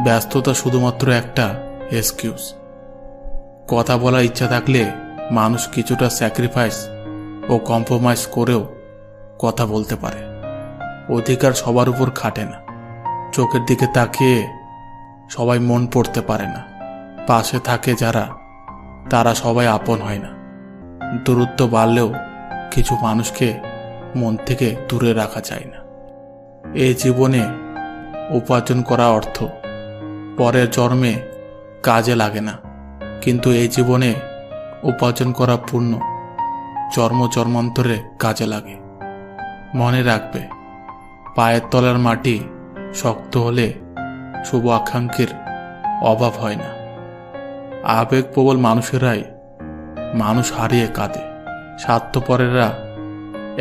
ব্যস্ততা শুধুমাত্র একটা এক্সকিউজ। কথা বলার ইচ্ছা থাকলে মানুষ কিছুটা স্যাক্রিফাইস ও কম্প্রোমাইজ করেও কথা বলতে পারে। অধিকার সবার উপর খাটে না। চোখের দিকে তাকিয়ে সবাই মন পড়তে পারে না। পাশে থাকে যারা, তারা সবাই আপন হয় না। দূরত্ব বাড়লেও কিছু মানুষকে মন থেকে দূরে রাখা যায় না। এই জীবনে উপার্জন করা অর্থ পরের জন্মে কাজে লাগে না, কিন্তু এই জীবনে উপার্জন করা পুণ্য জন্ম জন্মান্তরে কাজে লাগে। মনে রাখবে, পায়ের তলার মাটি শক্ত হলে শুভ আকাঙ্ক্ষীর অভাব হয় না। আবেগপ্রবল মানুষেরাই মানুষ হারিয়ে কাঁদে। স্বার্থপরেরা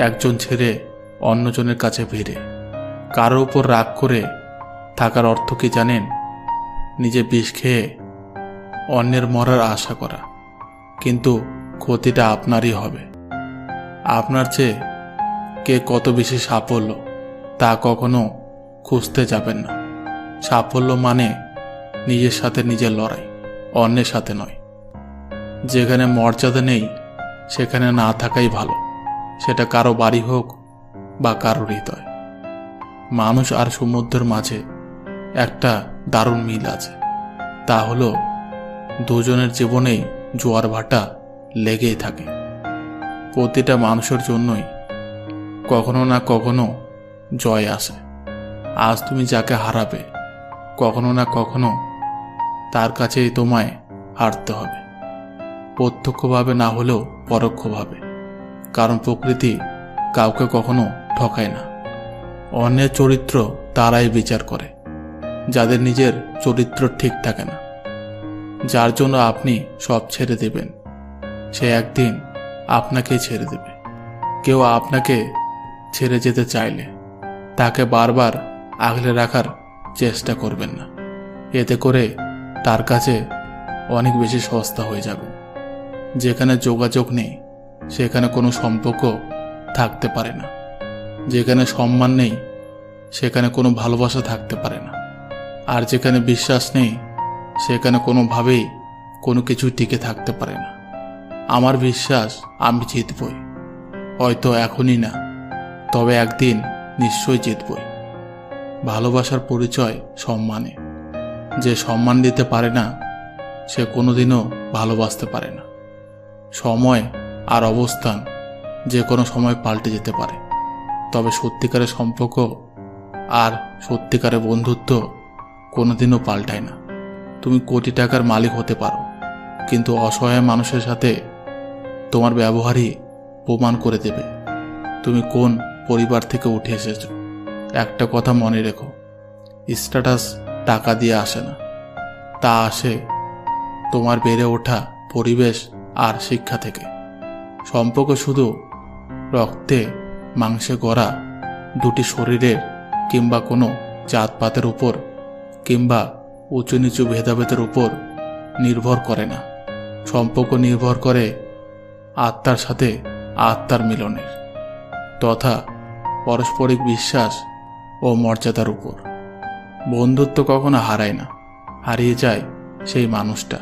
একজন ছেড়ে অন্যজনের কাছে ভিড়ে। কারো উপর রাগ করে থাকার অর্থ কি জানেন? নিজে বিষ খেয়ে অন্যের মরার আশা করা, কিন্তু ক্ষতিটা আপনারই হবে। আপনার চেয়ে কে কত বেশি সাফল্য তা কখনো খুঁজতে যাবেন না। সাফল্য মানে নিজের সাথে নিজের লড়াই, অন্যের সাথে নয়। যেখানে মর্যাদা নেই সেখানে না থাকাই ভালো, সেটা কারো বাড়ি হোক বা কারো হৃদয়। মানুষ আর সমুদ্রের মাঝে একটা দারুণ মিল আছে, তা হলো দুজনের জীবনেই জোয়ার ভাটা লেগেই থাকে। প্রতিটা মানুষের জন্যই কখনো না কখনো জয় আসে। আজ তুমি যাকে হারাবে, কখনো না কখনো তার কাছেই তোমায় হারতে হবে, প্রত্যক্ষভাবে না হলেও পরোক্ষভাবে। কারণ প্রকৃতি কাউকে কখনো ঠকায় না। অন্যের চরিত্র তারাই বিচার করে যাদের নিজের চরিত্র ঠিক থাকে না। যার জন্য আপনি সব ছেড়ে দেবেন, সে একদিন আপনাকেই ছেড়ে দেবে। কেউ আপনাকে ছেড়ে যেতে চাইলে তাকে বারবার আগলে রাখার চেষ্টা করবেন না। এতে করে তার কাছে অনেক বেশি সস্তা হয়ে যাবে। যেখানে যোগাযোগ নেই সেখানে কোনো সম্পর্ক থাকতে পারে না। যেখানে সম্মান নেই সেখানে কোনো ভালোবাসা থাকতে পারে না। আর যেখানে বিশ্বাস নেই সেখানে কোনোভাবেই কোনো কিছু টিকে থাকতে পারে না। আমার বিশ্বাস আমি জিতবই, হয়তো এখনই না, তবে একদিন নিশ্চয়ই জিতবই। ভালোবাসার পরিচয় সম্মানে। যে সম্মান দিতে পারে না সে কোনোদিনও ভালোবাসতে পারে না। সময় আর অবস্থান যে কোনো সময় পাল্টে যেতে পারে, তবে সত্যিকারের সম্পর্ক আর সত্যিকারের বন্ধুত্ব কোনোদিনও পাল্টায় না। তুমি কোটি টাকার মালিক হতে পারো, কিন্তু অসহায় মানুষের সাথে তোমার ব্যবহারই প্রমাণ করে দেবে তুমি কোন পরিবার থেকে উঠে এসেছো। একটা কথা মনে রেখো, স্ট্যাটাস টাকা দিয়ে আসে না, তা আসে তোমার বেড়ে ওঠা পরিবেশ আর শিক্ষা থেকে। সম্পর্ক শুধু রক্তে মাংসে গড়া দুটি শরীরের কিংবা কোনো জাতপাতের উপর কিংবা উঁচু নিচু ভেদাভেদের উপর নির্ভর করে না। সম্পর্ক নির্ভর করে আত্মার সাথে আত্মার মিলনের তথা পারস্পরিক বিশ্বাস ও মর্যাদার উপর। বন্ধুত্ব কখনো হারায় না, হারিয়ে যায় সেই মানুষটা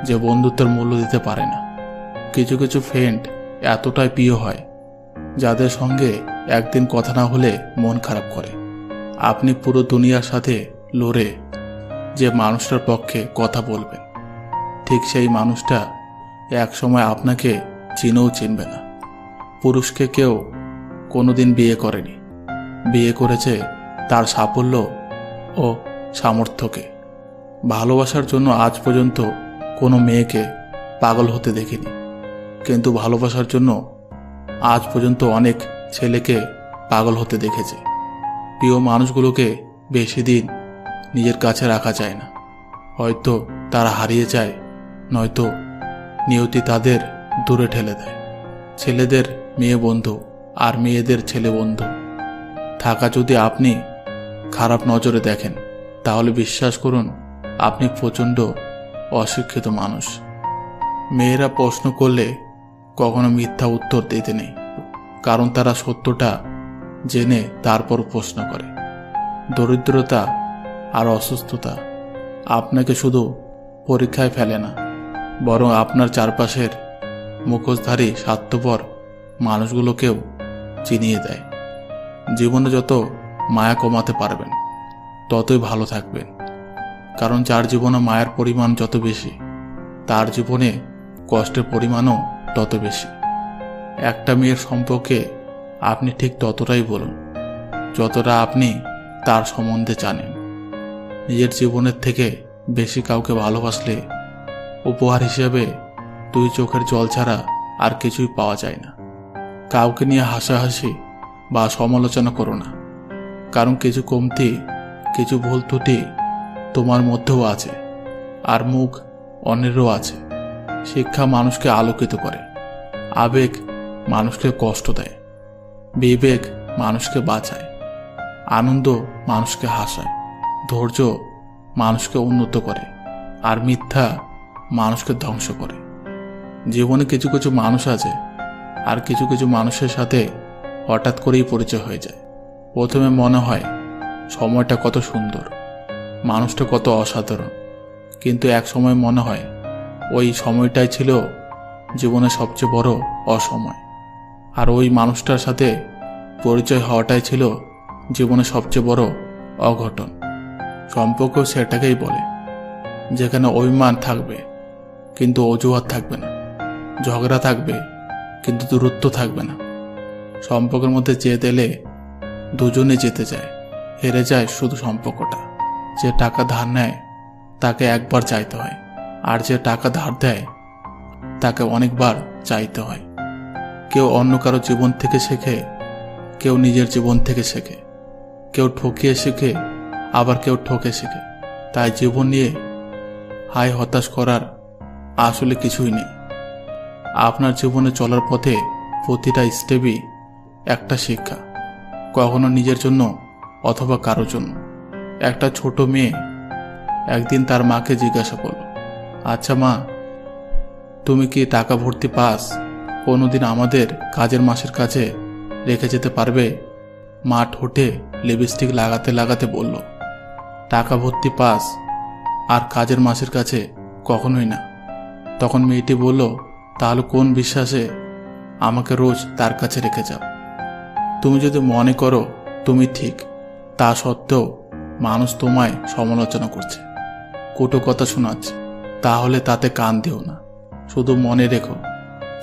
যে বন্ধুত্বের মূল্য দিতে পারে না। কিছু কিছু ফ্রেন্ড এতটাই প্রিয় হয় যাদের সঙ্গে একদিন কথা না হলে মন খারাপ করে। আপনি পুরো দুনিয়ার সাথে লড়ে যে মানুষটার পক্ষে কথা বলবেন, ঠিক সেই মানুষটা একসময় আপনাকে চিনেও চিনবে না। পুরুষকে কেউ কোনোদিন বিয়ে করেনি, বিয়ে করেছে তার সাফল্য ও সামর্থ্যকে। ভালোবাসার জন্য আজ পর্যন্ত কোনো মেয়েকে পাগল হতে দেখিনি, কিন্তু ভালোবাসার জন্য আজ পর্যন্ত অনেক ছেলেকে পাগল হতে দেখেছে। প্রিয় মানুষগুলোকে বেশি দিন নিজের কাছে রাখা যায় না, হয়তো তারা হারিয়ে যায়, নয়তো নিয়তি তাদের দূরে ঠেলে দেয়। ছেলেদের মেয়ে বন্ধু আর মেয়েদের ছেলে বন্ধু থাকা যদি আপনি খারাপ নজরে দেখেন, তাহলে বিশ্বাস করুন আপনি প্রচণ্ড অশিক্ষিত মানুষ। মেয়েরা প্রশ্ন করলে কখনো মিথ্যা উত্তর দিতে নেই, কারণ তারা সত্যটা জেনে তারপর প্রশ্ন করে। দরিদ্রতা আর অসুস্থতা আপনাকে শুধু পরীক্ষায় ফেলে না, বরং আপনার চারপাশের মুখোশধারী স্বার্থপর মানুষগুলোকেও চিনিয়ে দেয়। জীবনে যত মায়া কমাতে পারবেন ততই ভালো থাকবেন, কারণ যার জীবনে মায়ার পরিমাণ যত বেশি তার জীবনে কষ্টের পরিমাণও তত বেশি। একটা মেয়ের সম্পর্কে আপনি ঠিক ততটাই বলুন যতটা আপনি তার সম্বন্ধে জানেন। নিজের জীবনের থেকে বেশি কাউকে ভালোবাসলে উপহার হিসেবে 2 চোখের জল ছাড়া আর কিছুই পাওয়া যায় না। কাউকে নিয়ে হাসাহাসি বা সমালোচনা করো না, কারণ কিছু কমতি, কিছু ভুল ত্রুটি তোমার মধ্যেও আছে, আর মুখ অন্যেরও আছে। শিক্ষা মানুষকে আলোকিত করে, আবেগ মানুষকে কষ্ট দেয়, বিবেক মানুষকে বাঁচায়, আনন্দ মানুষকে হাসায়, ধৈর্য মানুষকে উন্নত করে, আর মিথ্যা মানুষকে ধ্বংস করে। জীবনে কিছু কিছু মানুষ আছে, আর কিছু কিছু মানুষের সাথে হঠাৎ করেই পরিচয় হয়ে যায়। প্রথমে মনে হয় সময়টা কত সুন্দর, মানুষটা কত অসাধারণ, কিন্তু এক সময় মনে হয় ওই সময়টাই ছিল জীবনের সবচেয়ে বড় অসময়, আর ওই মানুষটার সাথে পরিচয় হওয়াটাই ছিল জীবনের সবচেয়ে বড় অঘটন। সম্পর্ক সেটাকেই বলে যেখানে অভিমান থাকবে কিন্তু অজুহাত থাকবে না, ঝগড়া থাকবে কিন্তু দূরত্ব থাকবে না। সম্পর্কের মধ্যে জেদ এলে দুজনে যেতে যায়, হেরে যায় শুধু সম্পর্কটা। যে টাকা ধার নেয় তাকে একবার চাইতে হয়, আর যে টাকা ধার দেয় তাকে অনেকবার চাইতে হয়। কেউ অন্য কারো জীবন থেকে শেখে, কেউ নিজের জীবন থেকে শেখে, কেউ ঠকিয়ে শেখে, আবার কেউ ঠকে শেখে। তাই জীবন নিয়ে হায় হতাশ করার আসলে কিছুই নেই। আপনার জীবনে চলার পথে প্রতিটা স্টেপই একটা শিক্ষা, কখনো নিজের জন্য অথবা কারোর জন্য। একটা ছোট মেয়ে একদিন তার মাকে জিজ্ঞাসা করল, আচ্ছা মা, তুমি কি টাকা ভর্তি পাস কোনোদিন আমাদের কাজের মাসের কাছে রেখে যেতে পারবে? মা ঠোঁটে লিপস্টিক লাগাতে লাগাতে বলল, টাকা ভর্তি পাস আর কাজের মাসের কাছে কখনোই না। তখন মেয়েটি বলল, তাহলে কোন বিশ্বাসে আমাকে রোজ তার কাছে রেখে যাও? তুমি যদি মনে করো তুমি ঠিক, তা সত্ত্বেও মানুষ তোমায় সমালোচনা করছে, কটু কথা শোনাচ্ছে, তাহলে তাতে কান দিও না। শুধু মনে রেখো,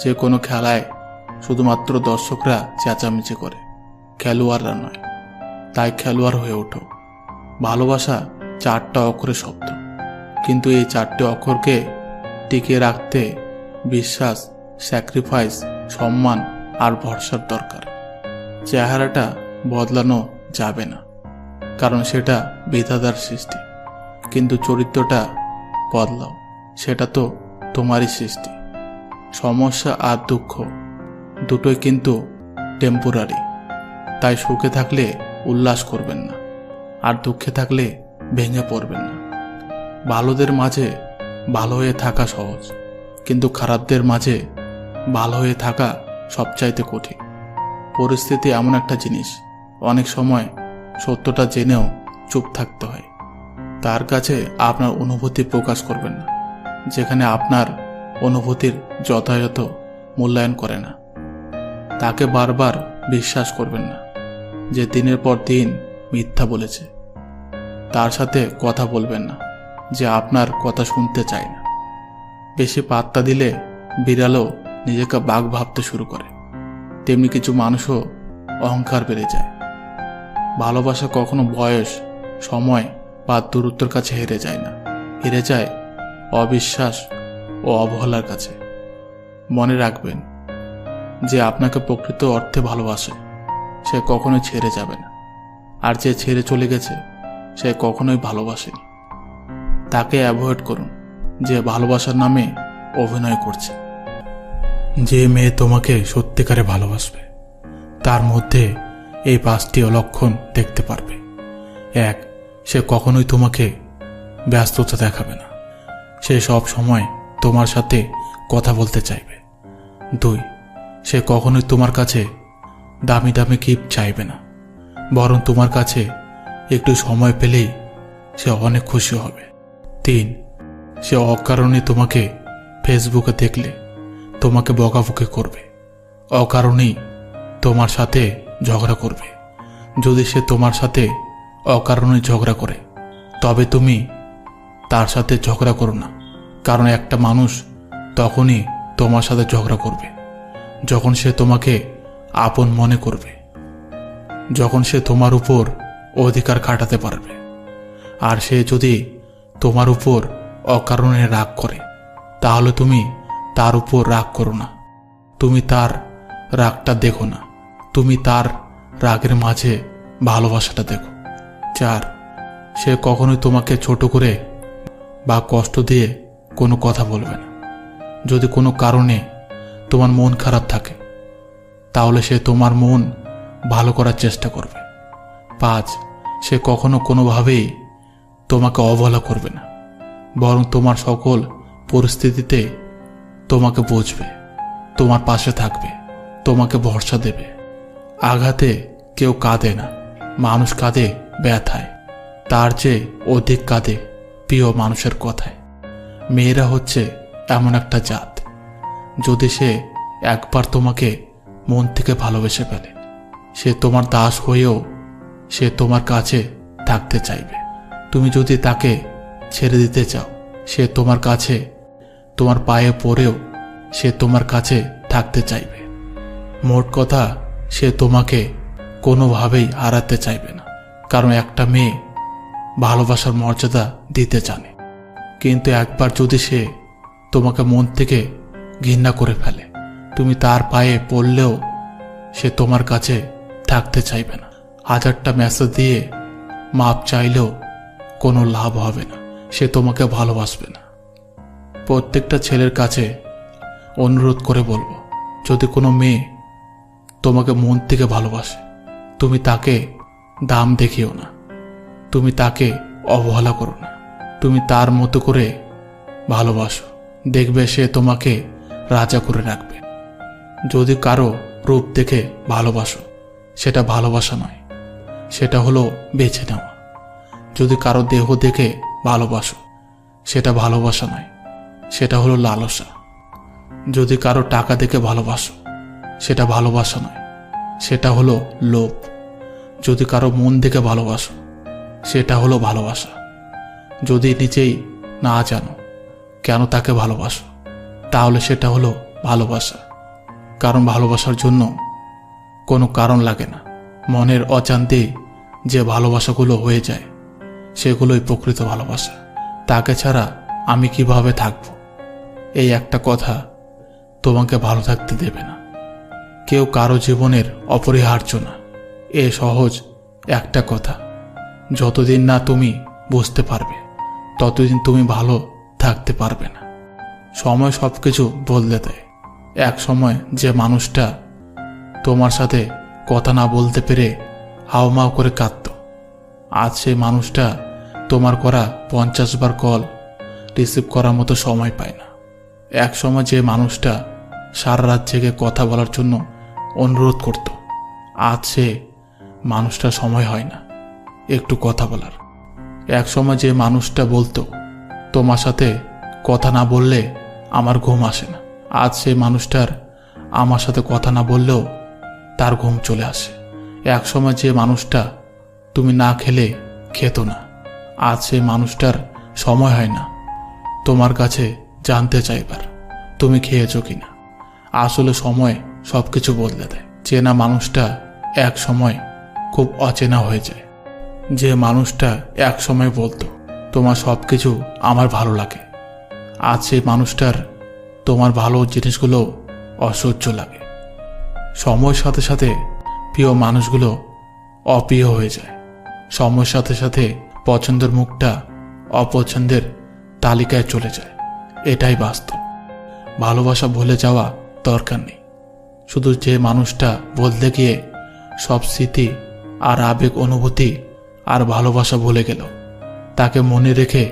যে কোনো খেলায় শুধুমাত্র দর্শকরা চেঁচামেচি করে, খেলোয়াড়রা নয়। তাই খেলোয়াড় হয়ে ওঠো। ভালোবাসা 4টা অক্ষরের শব্দ, কিন্তু এই 4টে অক্ষরকে টিকিয়ে রাখতে বিশ্বাস, স্যাক্রিফাইস, সম্মান আর ভরসার দরকার। চেহারাটা বদলানো যাবে না, কারণ সেটা বিধাতার সৃষ্টি, কিন্তু চরিত্রটা বদলাও, সেটা তো তোমারই সৃষ্টি। সমস্যা আর দুঃখ দুটোই কিন্তু টেম্পোরারি, তাই সুখে থাকলে উল্লাস করবেন না, আর দুঃখে থাকলে ভেঙে পড়বেন না। ভালোদের মাঝে ভালো হয়ে থাকা সহজ, কিন্তু খারাপদের মাঝে ভালো হয়ে থাকা সবচাইতে কঠিন। পরিস্থিতি এমন একটা জিনিস, অনেক সময় সত্যটা জেনেও চুপ থাকতে হয়। তার কাছে আপনার অনুভূতি প্রকাশ করবেন না যেখানে আপনার অনুভূতির যথাযথ মূল্যায়ন করে না। তাকে বারবার বিশ্বাস করবেন না যে দিনের পর দিন মিথ্যা বলেছে। তার সাথে কথা বলবেন না যে আপনার কথা শুনতে চায় না। বেশি পাত্তা দিলে বিড়ালও নিজেকে বাঘ ভাবতে শুরু করে, তেমনি কিছু মানুষও অহংকার বেড়ে যায়। ভালোবাসা কখনো বয়স, সময় বা দূরত্বের কাছে হেরে যায় না, হেরে যায় অবিশ্বাস ও অবহেলার কাছে। মনে রাখবেন, যে আপনাকে প্রকৃত অর্থে ভালোবাসে সে কখনোই ছেড়ে যাবে না, আর যে ছেড়ে চলে গেছে সে কখনোই ভালোবাসেনি। তাকে অ্যাভয়েড করুন যে ভালোবাসার নামে অভিনয় করছে। যে মেয়ে তোমাকে সত্যিকারে ভালোবাসবে তার মধ্যে এই 5টি লক্ষণ দেখতে পারবে। 1, সে কখনোই তোমাকে ব্যস্ততা দেখাবে না, সে সব সময় তোমার সাথে কথা বলতে চাইবে। 2, সে কখনোই তোমার কাছে দামি দামি গিফট চাইবে না, বরং তোমার কাছে একটু সময় পেলেই সে অনেক খুশি হবে। 3, সে অকারণে তোমাকে ফেসবুকে দেখলে তোমাকে বকাবকি করবে, অকারণেই তোমার সাথে ঝগড়া করবে। যদি সে তোমার সাথে অকারণে ঝগড়া করে তবে তুমি তার সাথে ঝগড়া করো না, কারণ একটা মানুষ তখনই তোমার সাথে ঝগড়া করবে যখন সে তোমাকে আপন মনে করবে, যখন সে তোমার উপর অধিকার খাটাতে পারবে। আর সে যদি তোমার উপর অকারণে রাগ করে তাহলে তুমি তার উপর রাগ করো না, তুমি তার রাগটা দেখো না, তুমি তার রাগের মাঝে ভালোবাসাটা দেখো। 4, সে কখনোই তোমাকে ছোট করে বা কষ্ট দিয়ে কোনো কথা বলবে না। যদি কোনো কারণে তোমার মন খারাপ থাকে তাহলে সে তোমার মন ভালো করার চেষ্টা করবে। 5, সে কখনো কোনোভাবেই তোমাকে অবহেলা করবে না, বরং তোমার সকল পরিস্থিতিতে তোমাকে বুঝবে, তোমার পাশে থাকবে, তোমাকে ভরসা দেবে। আঘাতে কেউ কাঁদে না, মানুষ কাঁদে ব্যথায়, তার চেয়ে অধিক কাঁদে প্রিয় মানুষের কথায়। মেয়েরা হচ্ছে এমন একটা জাত, যদি সে একবার তোমাকে মন থেকে ভালোবেসে ফেলে সে তোমার দাস হয়েও সে তোমার কাছে থাকতে চাইবে। তুমি যদি তাকে ছেড়ে দিতে চাও সে তোমার কাছে, তোমার পায়ে পড়েও সে তোমার কাছে থাকতে চাইবে। মোট কথা, সে তোমাকে কোনোভাবেই হারাতে চাইবে না, কারণ একটা মেয়ে ভালোবাসার মর্যাদা দিতে জানে। কিন্তু একবার যদি সে তোমাকে মন থেকে ঘৃণা করে ফেলে তুমি তার পায়ে পড়লেও সে তোমার কাছে থাকতে চাইবে না। 1000টা মেসেজ দিয়ে মাপ চাইলেও কোনো লাভ হবে না, সে তোমাকে ভালোবাসবে না। প্রত্যেকটা ছেলের কাছে অনুরোধ করে বলবো, যদি কোনো মেয়ে তোমাকে মন থেকে ভালোবাসে তুমি তাকে দাম দেখিও না, তুমি তাকে অবহেলা করো না, তুমি তার মতো করে ভালোবাসো, দেখবে সে তোমাকে রাজা করে রাখবে। যদি কারো রূপ দেখে ভালোবাসো সেটা ভালোবাসা নয়, সেটা হলো বেছে নেওয়া। যদি কারো দেহ দেখে ভালোবাসো সেটা ভালোবাসা নয়, সেটা হলো লালসা। যদি কারো টাকা দেখে ভালোবাসো সেটা ভালোবাসা নয়, সেটা হলো লোভ। যদি কারো মন দেখে ভালোবাসো সেটা হলো ভালোবাসা। যদি নিজেই না জানো কেন তাকে ভালোবাসো তাহলে সেটা হলো ভালোবাসা, কারণ ভালোবাসার জন্য কোনো কারণ লাগে না। মনের অজান্তেই যে ভালোবাসাগুলো হয়ে যায় সেগুলোই প্রকৃত ভালোবাসা। তাকে ছাড়া আমি কিভাবে থাকবো, এই একটা কথা তোমাকে ভালো থাকতে দেবে না। কেউ কারো জীবনের অপরিহার্য না, এ সহজ একটা কথা। যতদিন না তুমি বুঝতে পারবে ততদিন তুমি ভালো থাকতে পারবে না। সময় সবকিছু বদলে দেয়। এক সময় যে মানুষটা তোমার সাথে কথা না বলতে পেরে হাউমাউ করে কাঁদত, আজ সেই মানুষটা তোমার করা 50 বার কল রিসিভ করার মতো সময় পায় না। এক সময় যে মানুষটা সারা রাত জেগে কথা বলার জন্য অনুরোধ করত, আজ সে মানুষটা সময় হয় না একটু কথা বলার। এক সময় যে মানুষটা বলতো তোমার সাথে কথা না বললে আমার ঘুম আসে না, আজ সেই মানুষটার আমার সাথে কথা না বললেও তার ঘুম চলে আসে। এক সময় যে মানুষটা তুমি না খেলে খেত না, আজ সেই মানুষটার সময় হয় না তোমার কাছে জানতে চাইবার তুমি খেয়েছো কিনা। আসলে সময় সবকিছু বদলে দেয়। চেনা মানুষটা এক সময় খুব অচেনা হয়ে যায়। যে মানুষটা এক সময় বলতো তোমার সবকিছু আমার ভালো লাগে, আজ সেই মানুষটার তোমার ভালো জিনিসগুলো অসহ্য লাগে। সময়ের সাথে সাথে প্রিয় মানুষগুলো অপ্রিয় হয়ে যায়। সময়ের সাথে সাথে পছন্দের মুখটা অপছন্দের তালিকায় চলে যায়। এটাই বাস্তব। ভালোবাসা ভুলে যাওয়া দরকার নেই, শুধু যে মানুষটা বদলে গিয়ে সব স্মৃতি আর আবেগ অনুভূতি আর ভালোবাসা ভুলে গেল তাকে মনে রেখে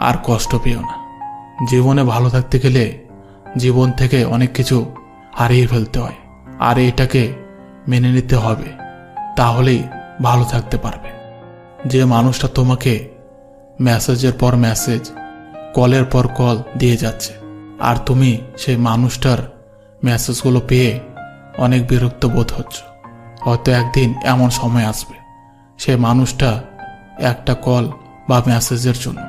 আর কষ্ট পেও না। জীবনে ভালো থাকতে গেলে জীবন থেকে অনেক কিছু হারিয়ে ফেলতে হয়, আর এটাকে মেনে নিতে হবে, তাহলেই ভালো থাকতে পারবে। যে মানুষটা তোমাকে মেসেজের পর মেসেজ, কলের পর কল দিয়ে যাচ্ছে, আর তুমি সেই মানুষটার মেসেজগুলো পেয়ে অনেক বিরক্ত বোধ হচ্ছ। হয়তো একদিন এমন সময় আসবে সেই মানুষটা একটা কল বা মেসেজের জন্য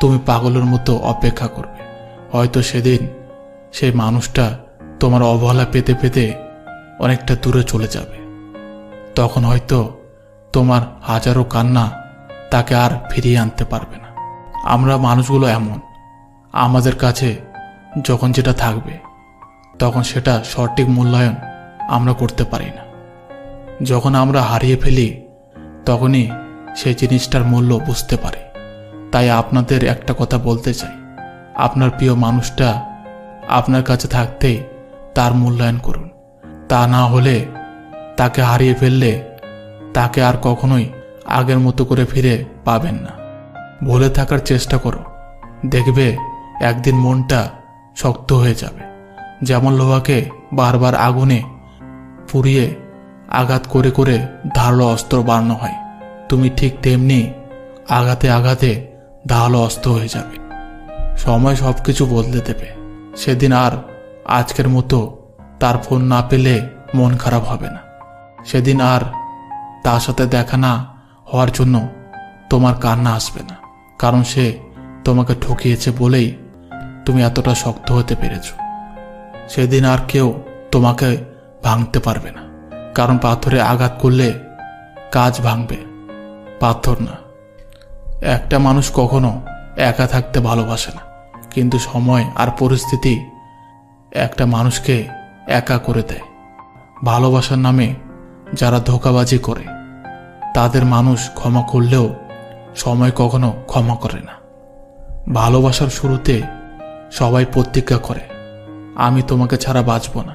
তুমি পাগলের মতো অপেক্ষা করবে। হয়তো সেদিন সেই মানুষটা তোমার অবহেলা পেতে পেতে অনেকটা দূরে চলে যাবে। তখন হয়তো তোমার হাজারো কান্না তাকে আর ফিরিয়ে আনতে পারবে না। আমরা মানুষগুলো এমন, আমাদের কাছে যখন যেটা থাকবে তখন সেটা সঠিক মূল্যায়ন আমরা করতে পারি না। যখন আমরা হারিয়ে ফেলি তখনই সেই জিনিসটার মূল্য বুঝতে পারি। তাই আপনাদের একটা কথা বলতে চাই, আপনার প্রিয় মানুষটা আপনার কাছে থাকতেই তার মূল্যায়ন করুন। তা না হলে তাকে হারিয়ে ফেললে তাকে আর কখনোই আগের মতো করে ফিরে পাবেন না। ভুলে থাকার চেষ্টা করো, দেখবে একদিন মনটা শক্ত হয়ে যাবে। যেমন লোহাকে বারবার আগুনে পুড়িয়ে আঘাত করে করে ধারালো অস্ত্র বানানো হয়, তুমি ঠিক তেমনি আঘাতে আঘাতে ধারালো অস্ত্র হয়ে যাবে। সময় সবকিছু বদলে দেবে। সেদিন আর আজকের মতো তার ফোন না পেলে মন খারাপ হবে না। সেদিন আর তার সাথে দেখা না হওয়ার জন্য তোমার কান্না আসবে না, কারণ সে তোমাকে ঠকিয়েছে বলেই তুমি এতটা শক্ত হতে পেরেছ। সেদিন আর কেউ তোমাকে ভাঙতে পারবে না, কারণ পাথরে আঘাত করলে কাজ ভাঙবে, পাথর না। একটা মানুষ কখনো একা থাকতে ভালোবাসে না, কিন্তু সময় আর পরিস্থিতি একটা মানুষকে একা করে দেয়। ভালোবাসার নামে যারা ধোঁকাবাজি করে তাদের মানুষ ক্ষমা করলেও সময় কখনো ক্ষমা করে না। ভালোবাসার শুরুতে সবাই প্রতিজ্ঞা করে, আমি তোমাকে ছাড়া বাঁচব না,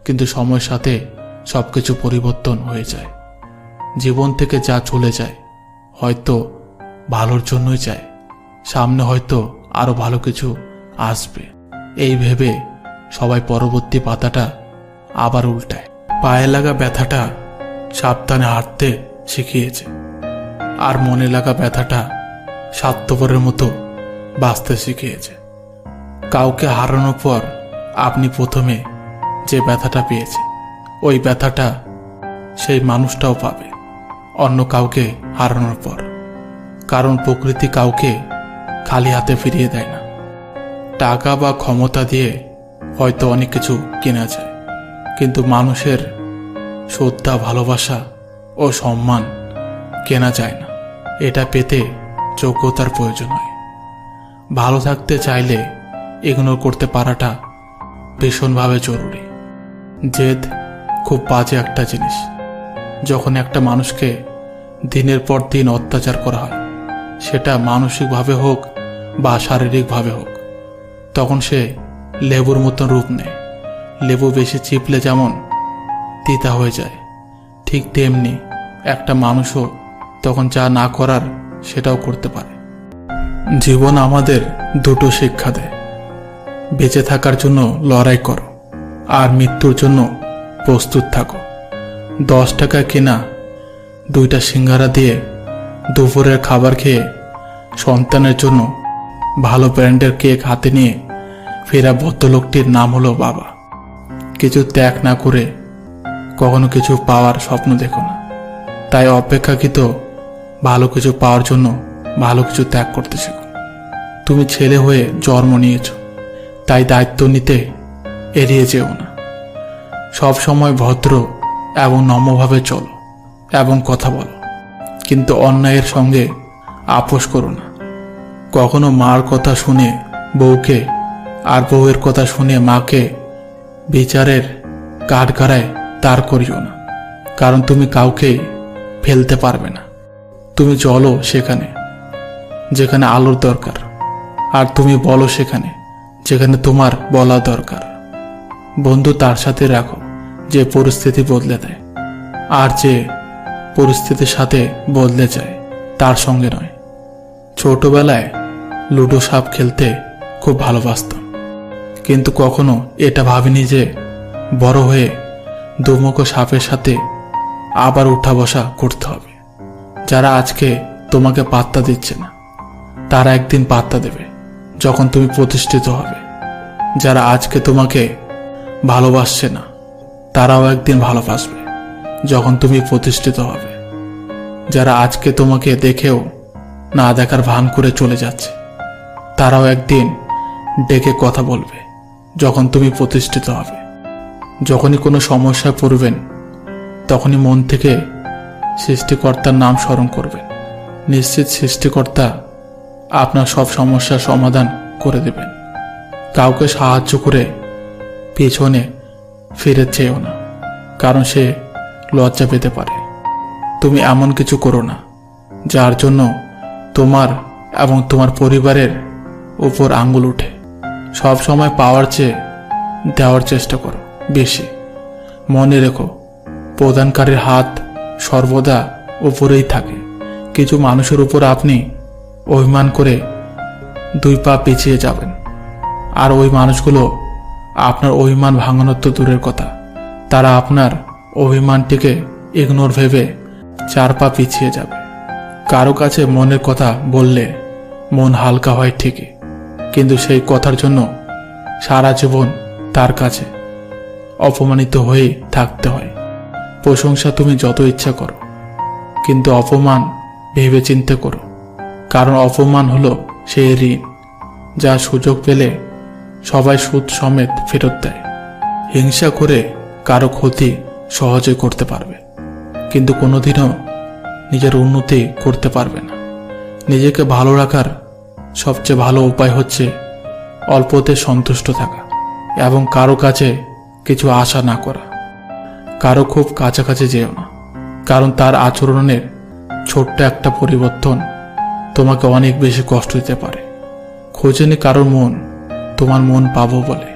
কিন্তু সময়ের সাথে সবকিছু পরিবর্তন হয়ে যায়। জীবন থেকে যা চলে যায় হয়তো ভালোর জন্যই যায়, সামনে হয়তো আরো ভালো কিছু আসবে, এই ভেবে সবাই পরবর্তী পাতাটা আবার উল্টায়। পায়ে লাগা ব্যথাটা সাবধানে হাঁটতে শিখিয়েছে, আর মনে লাগা ব্যথাটা স্বার্থপরের মতো বাঁচতে শিখিয়েছে। কাউকে হারানোর পর আপনি প্রথমে যে ব্যথাটা পেয়েছেন ওই ব্যথাটা সেই মানুষটাও পাবে অন্য কাউকে হারানোর পর, কারণ প্রকৃতি কাউকে খালি হাতে ফিরিয়ে দেয় না। টাকা বা ক্ষমতা দিয়ে হয়তো অনেক কিছু কেনা যায়, কিন্তু মানুষের শ্রদ্ধা, ভালোবাসা ও সম্মান কেনা যায় না। এটা পেতে যোগ্যতার প্রয়োজন হয়। ভালো থাকতে চাইলে ইগনোর করতে পারাটা ভীষণভাবে জরুরি। জেদ খুব বাজে একটা জিনিস। যখন একটা মানুষকে দিনের পর দিন অত্যাচার করা হয়, সেটা মানসিকভাবে হোক বা শারীরিকভাবে হোক, তখন সে লেবুর মতন রূপ নেয়। লেবু বেশি চিপলে যেমন তিতা হয়ে যায়, ঠিক তেমনি একটা মানুষও তখন যা না করার সেটাও করতে পারে। জীবন আমাদের দুটো শিক্ষা দেয়, বেঁচে থাকার জন্য লড়াই করো আর মৃত্যুর জন্য প্রস্তুত থাকো। 10 টাকা কেনা 2টা সিঙ্গারা দিয়ে দুপুরের খাবার খেয়ে সন্তানের জন্য ভালো ব্র্যান্ডের কেক হাতে নিয়ে ফেরা ভদ্রলোকটির নাম হলো বাবা। কিছু ত্যাগ না করে কখনো কিছু পাওয়ার স্বপ্ন দেখো না। তাই অপেক্ষাকৃত ভালো কিছু পাওয়ার জন্য ভালো কিছু ত্যাগ করতে শেখো। তুমি ছেলে হয়ে জন্ম নিয়েছ, তাই দায়িত্ব নিতে এড়িয়ে যেও না। সব সময় ভদ্র এবং নম্রভাবে চলো এবং কথা বলো, কিন্তু অন্যায়ের সঙ্গে আপোষ করো না। কখনো মার কথা শুনে বউকে আর বউয়ের কথা শুনে মাকে বিচারের কাঠগড়ায় দাঁড় করিও না, কারণ তুমি কাউকে ফেলতে পারবে না। তুমি চলো সেখানে যেখানে আলোর দরকার, আর তুমি বলো সেখানে যেখানে তোমার বলা দরকার। বন্ধু তার সাথে রাখো যে পরিস্থিতি বদলে দেয়, আর যে পরিস্থিতির সাথে বদলে যায় তার সঙ্গে নয়। ছোটবেলায় লুডো সাপ খেলতে খুব ভালোবাসতাম, কিন্তু কখনো এটা ভাবিনি যে বড় হয়ে দুমুখো সাপের সাথে আবার উঠা বসা করতে হবে। যারা আজকে তোমাকে পাত্তা দিচ্ছে না তারা একদিন পাত্তা দেবে যখন তুমি প্রতিষ্ঠিত হবে। যারা আজকে তোমাকে ভালোবাসছে না, তারাও একদিন ভালোবাসবে যখন তুমি প্রতিষ্ঠিত হবে। যারা আজকে তোমাকে দেখেও না দেখার ভান করে চলে যাচ্ছে, তারাও একদিন ডেকে কথা বলবে যখন তুমি প্রতিষ্ঠিত হবে। যখনই কোনো সমস্যায় পড়বেন, তখনই মন থেকে সৃষ্টিকর্তার নাম স্মরণ করবেন। নিশ্চিত সৃষ্টিকর্তা আপনার সব সমস্যার সমাধান করে দেবেন। কাউকে সাহায্য করে পেছনে ফিরে চেয়েও না, কারণ সে লজ্জা পেতে পারে। তুমি এমন কিছু করো না যার জন্য তোমার এবং তোমার পরিবারের উপর আঙ্গুল উঠে। সব সময় পাওয়ার চেয়ে দেওয়ার চেষ্টা করো বেশি। মনে রেখো, প্রদানকারীর হাত সর্বদা উপরেই থাকে। কিছু মানুষের উপর আপনি অভিমান করে 2 পা পিছিয়ে যাবেন, আর ওই মানুষগুলো আপনার অভিমান ভাঙানোর তো দূরের কথা, তারা আপনার অভিমানটিকে ইগনোর ভেবে 4 পা পিছিয়ে যাবে। কারো কাছে মনের কথা বললে মন হালকা হয় ঠিকই, কিন্তু সেই কথার জন্য সারা জীবন তার কাছে অপমানিত হয়ে থাকতে হয়। প্রশংসা তুমি যত ইচ্ছা করো, কিন্তু অপমান ভেবে চিন্তে করো, কারণ অপমান হলো সেই ঋণ যা সুযোগ পেলে সবাই সুদ সমেত ফেরত দেয়। হিংসা করে কারো ক্ষতি সহজে করতে পারবে, কিন্তু কোনোদিনও নিজের উন্নতি করতে পারবে না। নিজেকে ভালো রাখার সবচেয়ে ভালো উপায় হচ্ছে অল্পতে সন্তুষ্ট থাকা এবং কারো কাছে কিছু আশা না করা। কারো খুব কাছাকাছি যেও না, কারণ তার আচরণের ছোট্ট একটা পরিবর্তন তোমাকে অনেক বেশি কষ্ট দিতে পারে। খোঁজেনি কারোর মন তোমার মন পাবো বলে,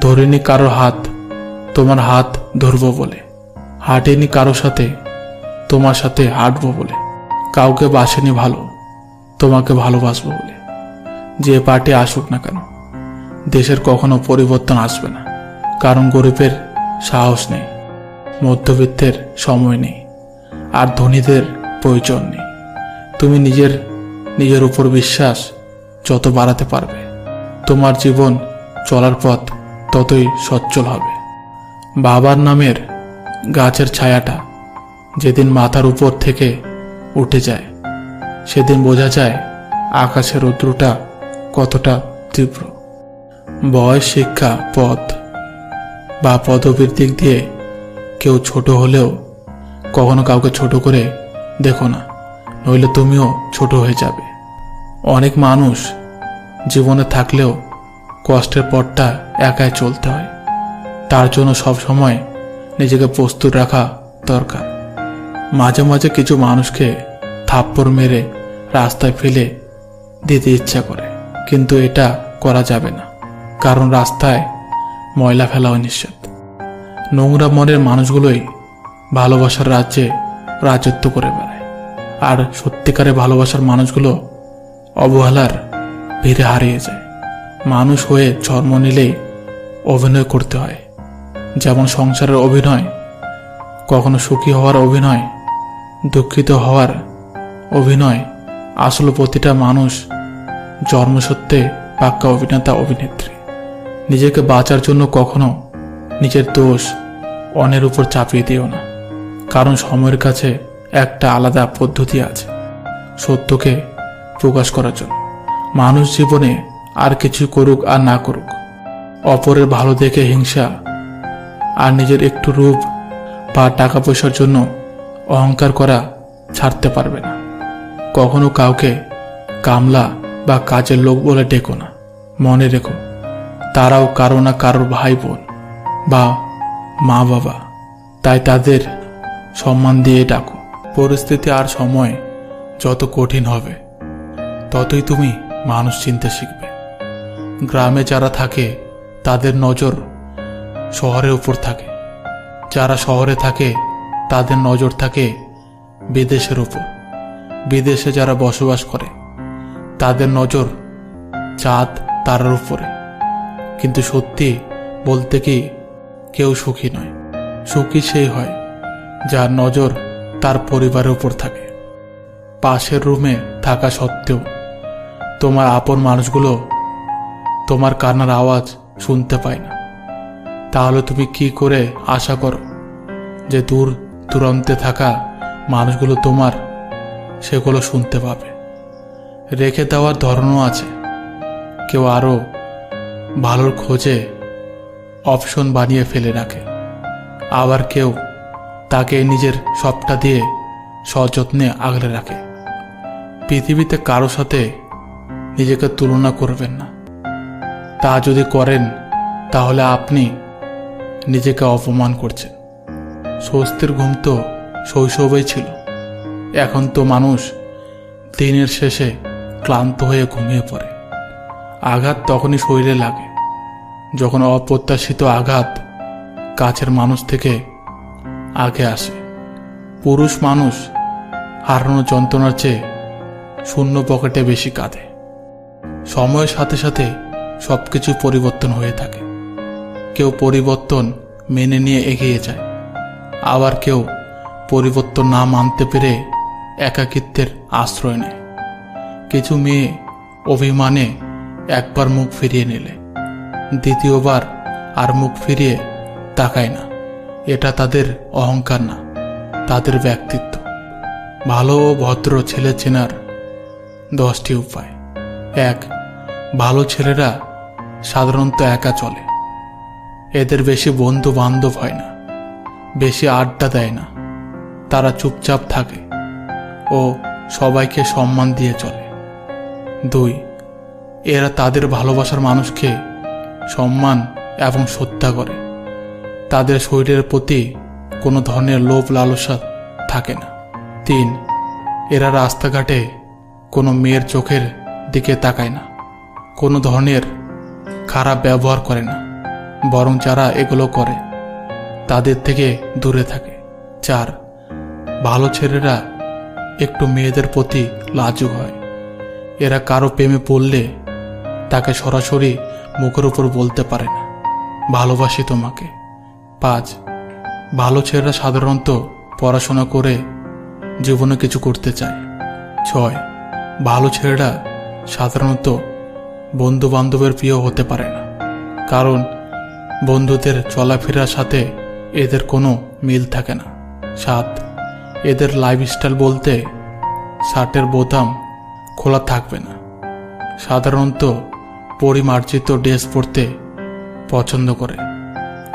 ধরেনি কারোর হাত তোমার হাত ধরবো বলে, হাঁটেনি কারো সাথে তোমার সাথে হাঁটবো বলে, কাউকে বাসেনি ভালো তোমাকে ভালোবাসবো বলে। যে পার্টি আসুক না কেন, দেশের কখনো পরিবর্তন আসবে না, কারণ গরিবের সাহস নেই, মধ্যবিত্তের সময় নেই, আর ধনীদের প্রয়োজন নেই। তুমি নিজের উপর বিশ্বাস যত বাড়াতে পারবে, তোমার জীবন চলার পথ ততই সচ্ছল হবে। বাবার নামের গাছের ছায়াটা যেদিন মাথার উপর থেকে উঠে যায়, সেদিন বোঝা যায় আকাশের রৌদ্রটা কতটা তীব্র। বয়স, শিক্ষা, পদ বা পদবীর দিক দিয়ে কেউ ছোট হলেও কখনো কাউকে ছোট করে দেখো না, নইলে তুমিও ছোট হয়ে যাবে। অনেক মানুষ জীবনে থাকলেও কষ্টের পথটা একাই চলতে হয়, তার জন্য সব সময় নিজেকে প্রস্তুত রাখা দরকার। মাঝে মাঝে কিছু মানুষকে থাপ্পড় মেরে রাস্তায় ফেলে দিতে ইচ্ছা করে, কিন্তু এটা করা যাবে না, কারণ রাস্তায় ময়লা ফেলাও নিষেধ। নোংরা মনের মানুষগুলোই ভালোবাসার রাজ্যে রাজত্ব করে বেড়ায়, আর সত্যিকারের ভালোবাসার মানুষগুলো অবহেলার ভিড়ে হারিয়ে যায়। মানুষ হয়ে জন্ম নিলেই অভিনয় করতে হয়, যেমন সংসারের অভিনয়, কখনো সুখী হওয়ার অভিনয়, দুঃখিত হওয়ার অভিনয়। আসলে প্রতিটা মানুষ জন্মসত্ত্বে পাক্কা অভিনেতা অভিনেত্রী। নিজেকে বাঁচার জন্য কখনো নিজের দোষ অন্যের উপর চাপিয়ে দিও না, কারণ সময়ের কাছে একটা আলাদা পদ্ধতি আছে সত্যকে প্রকাশ করার জন্য। মানুষ জীবনে আর কিছু করুক আর না করুক, অপরের ভালো দেখে হিংসা আর নিজের একটু রূপ বা টাকা পয়সার জন্য অহংকার করা ছাড়তে পারবে না। কখনো কাউকে কামলা বা কাজের লোক বলে ডেকো না। মনে রেখো, তারাও কারো না কারোর ভাই বোন বা মা বাবা, তাই তাদের সম্মান দিয়ে ডাকো। পরিস্থিতি আর সময় যত কঠিন হবে, ততই তুমি মানুষ চিনতে শিখবে। গ্রামে যারা থাকে তাদের নজর শহরের উপর থাকে, যারা শহরে থাকে তাদের নজর থাকে বিদেশের উপর, বিদেশে যারা বসবাস করে তাদের নজর চাঁদ তারার উপরে। কিন্তু সত্যি বলতে কি, কেউ সুখী নয়। সুখী সেই হয় যার নজর তার পরিবারের উপর থাকে। পাশের রুমে থাকা সত্ত্বেও তোমার আপন মানুষগুলো তোমার কান্নার আওয়াজ শুনতে পায় না, তাহলে তুমি কি করে আশা করো যে দূর দূরান্তে থাকা মানুষগুলো তোমার সেগুলো শুনতে পাবে? রেখে দেওয়ার ধরনও আছে। কেউ আরও ভালোর খোঁজে অপশন বানিয়ে ফেলে রাখে, আবার কেউ তাকে নিজের সবটা দিয়ে সযত্নে আগলে রাখে। পৃথিবীতে কারো সাথে নিজেকে তুলনা করবেন না। তা যদি করেন তাহলে আপনি নিজেকে অপমান করছেন। স্বস্তির ঘুম তো শৈশবেই ছিল, এখন তো মানুষ দিনের শেষে ক্লান্ত হয়ে ঘুমিয়ে পড়ে। আঘাত তখনই শরীরে লাগে যখন অপ্রত্যাশিত আঘাত কাছের মানুষ থেকে আগে আসে। পুরুষ মানুষ হারানোর যন্ত্রণার চেয়ে শূন্য পকেটে বেশি কাঁদে। সময়ের সাথে সাথে সবকিছু পরিবর্তন হয়ে থাকে। কেউ পরিবর্তন মেনে নিয়ে এগিয়ে যায়, আবার কেউ পরিবর্তন না মানতে পেরে একাকিত্বের আশ্রয় নেয়। কিছু মেয়ে অভিমানে একবার মুখ ফিরিয়ে নিলে দ্বিতীয়বার আর মুখ ফিরিয়ে তাকায় না। এটা তাদের অহংকার না, তাদের ব্যক্তিত্ব। ভালো ও ভদ্র ছেলে চেনার 10টি উপায়। 1. ভালো ছেলেরা সাধারণত একা চলে। এদের বেশি বন্ধু বান্ধব হয় না, বেশি আড্ডা দেয় না। তারা চুপচাপ থাকে ও সবাইকে সম্মান দিয়ে চলে। 2. এরা তাদের ভালোবাসার মানুষকে সম্মান এবং শ্রদ্ধা করে। তাদের শরীরের প্রতি কোনো ধরনের লোভ লালসা থাকে না। 3. এরা রাস্তাঘাটে কোনো মেয়ের চোখের দিকে তাকায় না, কোনো ধরনের খারাপ ব্যবহার করে না, বরং যারা এগুলো করে তাদের থেকে দূরে থাকে। 4. ভালো ছেলেরা একটু মেয়েদের প্রতি লাজুক হয়। এরা কারো প্রেমে পড়লে তাকে সরাসরি মুখের উপর বলতে পারে না, ভালোবাসি তোমাকে। 5. ভালো ছেলেরা সাধারণত পড়াশোনা করে জীবনে কিছু করতে চায়। 6. ভালো ছেলেরা সাধারণত বন্ধু বান্ধবের প্রিয় হতে পারে না, কারণ বন্ধুদের চলাফেরার সাথে এদের কোনো মিল থাকে না। 7. এদের লাইফস্টাইল বলতে শার্টের বোতাম খোলা থাকবে না। সাধারণত পরিমার্জিত ড্রেস পরতে পছন্দ করে,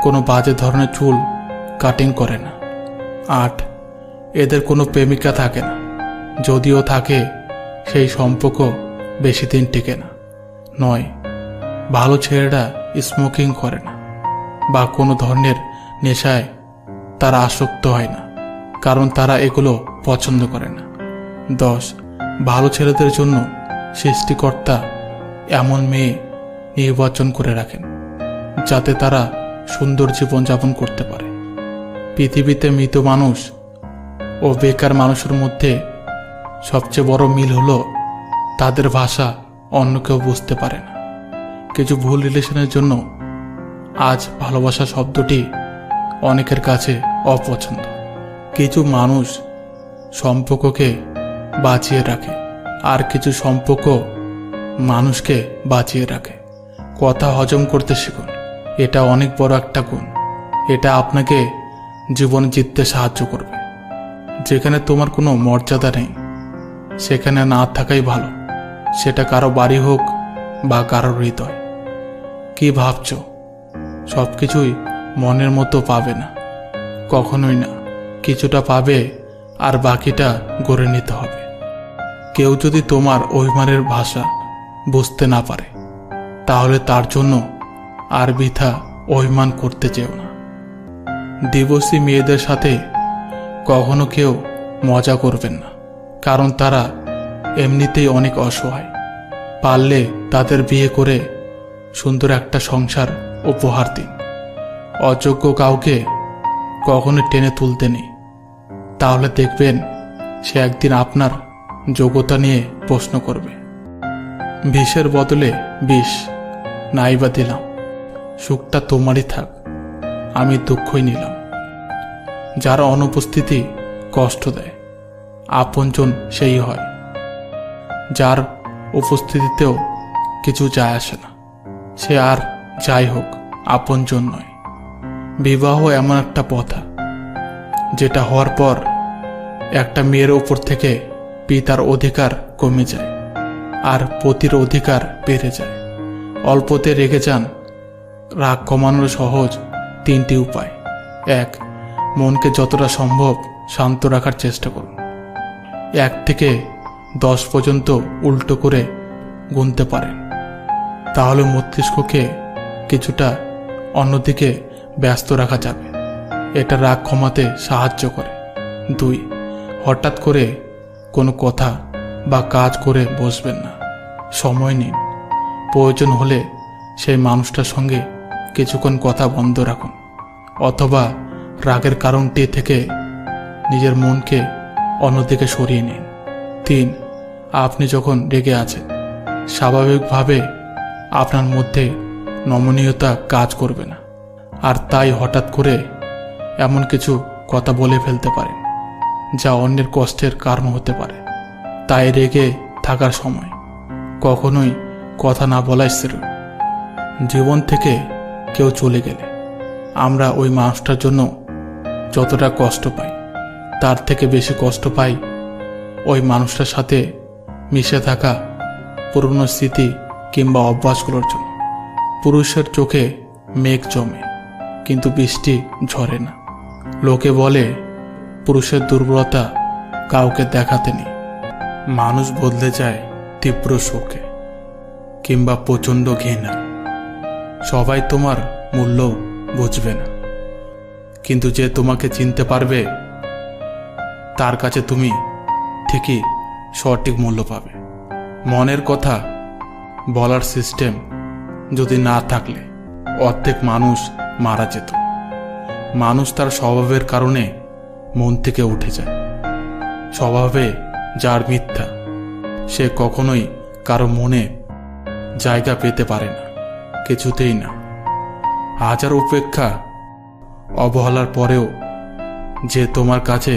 কোনো বাজে ধরনের চুল কাটিং করে না। 8. এদের কোনো প্রেমিকা থাকে না, যদিও থাকে সেই সম্পর্ক বেশি দিন টিকে না। 9. ভালো ছেলেরা স্মোকিং করে না বা কোনো ধরনের নেশায় তারা আসক্ত হয় না, কারণ তারা এগুলো পছন্দ করে না। 10. ভালো ছেলেদের জন্য সৃষ্টিকর্তা এমন মেয়ে নির্বাচন করে রাখেন যাতে তারা সুন্দর জীবনযাপন করতে পারে। পৃথিবীতে মৃত মানুষ ও বেকার মানুষের মধ্যে সবচেয়ে বড় মিল হলো তাদের ভাষা অন্য কেউ বুঝতে পারে না। কিছু ভুল রিলেশনের জন্য আজ ভালোবাসা শব্দটি অনেকের কাছে অপছন্দ। কিছু মানুষ সম্পর্ককে বাঁচিয়ে রাখে, আর কিছু সম্পর্ক মানুষকে বাঁচিয়ে রাখে। কথা হজম করতে শিখুন, এটা অনেক বড় একটা গুণ। এটা আপনাকে জীবনে জিততে সাহায্য করবে। যেখানে তোমার কোনো মর্যাদা নেই সেখানে না থাকাই ভালো, সেটা কারো বাড়ি হোক বা কারো হৃদয়। কি ভাবছ? সব কিছুই মনের মতো পাবে না, কখনোই না। কিছুটা পাবে আর বাকিটা গড়ে নিতে হবে। কেউ যদি তোমার অভিমানের ভাষা বুঝতে না পারে তাহলে তার জন্য আর বৃথা অভিমান করতে চেও না। ডিভোর্সি মেয়েদের সাথে কখনো কেউ মজা করবেন না, কারণ তারা এমনিতেই অনেক অসহায়। পারলে তাদের বিয়ে করে সুন্দর একটা সংসার উপহার দিন। অযোগ্য কাউকে কখনো টেনে তুলতে নেই, তাহলে দেখবেন সে একদিন আপনার যোগ্যতা নিয়ে প্রশ্ন করবে। বিষের বদলে বিষ নাইবা দিলাম, সুখটা তোমারই থাক, আমি দুঃখই নিলাম। যার অনুপস্থিতি কষ্ট দেয় আপনজন সেই হয়, যার উপস্থিতিতেও কিছু যায় আসে না। সে আর যাই হোক আপনজন নয়। বিবাহ এমন একটা প্রথা যেটা হওয়ার পর একটা মেয়ের ওপর থেকে পিতার অধিকার কমে যায় আর পতির অধিকার বেড়ে যায়। অল্পতে রেগে যান। রাগ কমানোর সহজ 3টি উপায়। 1. মনকে যতটা সম্ভব শান্ত রাখার চেষ্টা করুন। 1 থেকে 10 পর্যন্ত উল্টো করে গুনতে পারেন, তাহলে মস্তিষ্ককে কিছুটা অন্যদিকে ব্যস্ত রাখা যাবে। এটা রাগ কমাতে সাহায্য করে। 2. হঠাৎ করে কোনো কথা বা কাজ করে বসবেন না। সময় নিন। প্রয়োজন হলে সেই মানুষটার সঙ্গে কিছুক্ষণ কথা বন্ধ রাখুন, অথবা রাগের কারণটি থেকে নিজের মনকে অন্যদিকে সরিয়ে নিন। 3. আপনি যখন রেগে আছেন, স্বাভাবিকভাবে আপনার মধ্যে নমনীয়তা কাজ করবে না, আর তাই হঠাৎ করে এমন কিছু কথা বলে ফেলতে পারেন যা অন্যের কষ্টের কারণ হতে পারে। তাই রেগে থাকার সময় কখনোই কথা না বলাই শ্রেয়। জীবন থেকে কেউ চলে গেলে আমরা ওই মানুষটার জন্য যতটা কষ্ট পাই, তার থেকে বেশি কষ্ট পাই ওই মানুষটার সাথে মিশে থাকা পুরনো স্মৃতি কিংবা অভ্যাসগুলোর জন্য। পুরুষের চোখে মেঘ জমে, কিন্তু বৃষ্টি ঝরে না। লোকে বলে পুরুষের দুর্বলতা কাউকে দেখাতে নেই। মানুষ বদলে যায় তীব্র শোকে কিংবা প্রচণ্ড ঘৃণায়। সবাই তোমার মূল্য বুঝবে না, কিন্তু যে তোমাকে চিনতে পারবে তার কাছে তুমি ঠিকই সঠিক মূল্য পাবে। মনের কথা বলার সিস্টেম যদি না থাকলে অর্ধেক মানুষ মারা যেত। মানুষ তার স্বভাবের কারণে মন থেকে উঠে যায়। স্বভাবে যার মিথ্যা, সে কখনোই কারো মনে জায়গা পেতে পারে না, কিছুতেই না। হাজার উপেক্ষা অবহেলার পরেও যে তোমার কাছে